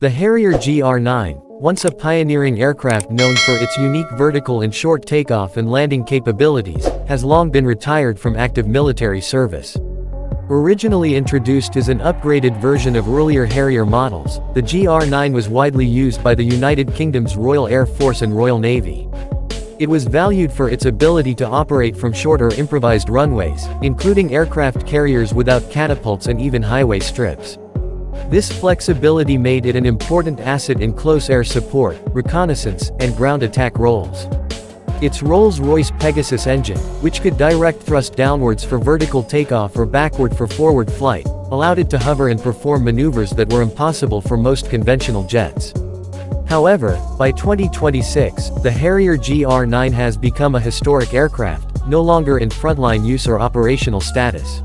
The Harrier GR9, once a pioneering aircraft known for its unique vertical and short takeoff and landing capabilities, has long been retired from active military service. Originally introduced as an upgraded version of earlier Harrier models, the GR9 was widely used by the United Kingdom's Royal Air Force and Royal Navy. It was valued for its ability to operate from shorter improvised runways, including aircraft carriers without catapults and even highway strips. This flexibility made it an important asset in close air support, reconnaissance, and ground attack roles. Its Rolls-Royce Pegasus engine, which could direct thrust downwards for vertical takeoff or backward for forward flight, allowed it to hover and perform maneuvers that were impossible for most conventional jets. However, by 2026, the Harrier GR9 has become a historic aircraft, no longer in frontline use or operational status.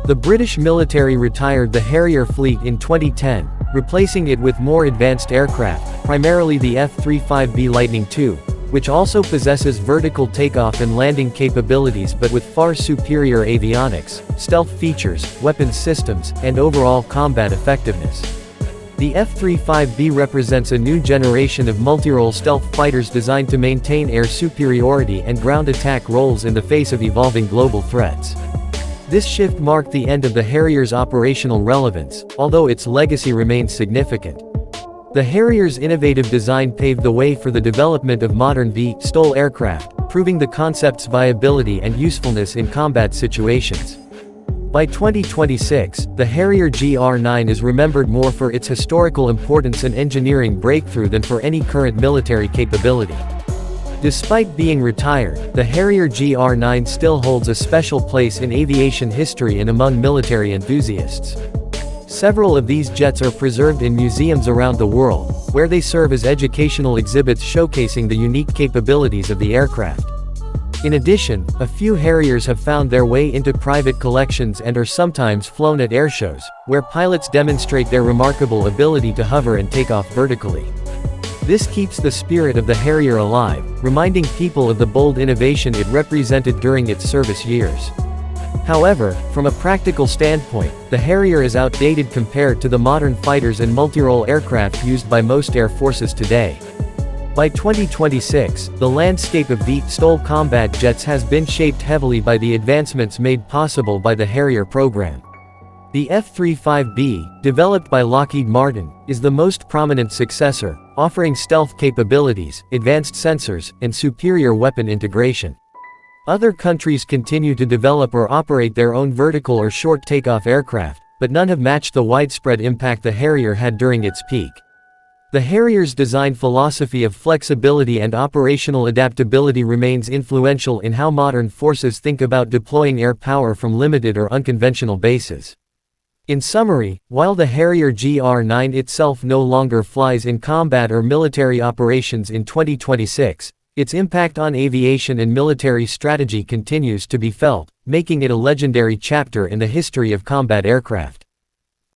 The British military retired the Harrier fleet in 2010, replacing it with more advanced aircraft, primarily the F-35B Lightning II, which also possesses vertical takeoff and landing capabilities but with far superior avionics, stealth features, weapons systems, and overall combat effectiveness. The F-35B represents a new generation of multirole stealth fighters designed to maintain air superiority and ground attack roles in the face of evolving global threats. This shift marked the end of the Harrier's operational relevance, although its legacy remains significant. The Harrier's innovative design paved the way for the development of modern STOL aircraft, proving the concept's viability and usefulness in combat situations. By 2026, the Harrier GR9 is remembered more for its historical importance and engineering breakthrough than for any current military capability. Despite being retired, the Harrier GR9 still holds a special place in aviation history and among military enthusiasts. Several of these jets are preserved in museums around the world, where they serve as educational exhibits showcasing the unique capabilities of the aircraft. In addition, a few Harriers have found their way into private collections and are sometimes flown at airshows, where pilots demonstrate their remarkable ability to hover and take off vertically. This keeps the spirit of the Harrier alive, reminding people of the bold innovation it represented during its service years. However, from a practical standpoint, the Harrier is outdated compared to the modern fighters and multirole aircraft used by most air forces today. By 2026, the landscape of STOL combat jets has been shaped heavily by the advancements made possible by the Harrier program. The F-35B, developed by Lockheed Martin, is the most prominent successor, offering stealth capabilities, advanced sensors, and superior weapon integration. Other countries continue to develop or operate their own vertical or short takeoff aircraft, but none have matched the widespread impact the Harrier had during its peak. The Harrier's design philosophy of flexibility and operational adaptability remains influential in how modern forces think about deploying air power from limited or unconventional bases. In summary, while the Harrier GR9 itself no longer flies in combat or military operations in 2026, its impact on aviation and military strategy continues to be felt, making it a legendary chapter in the history of combat aircraft.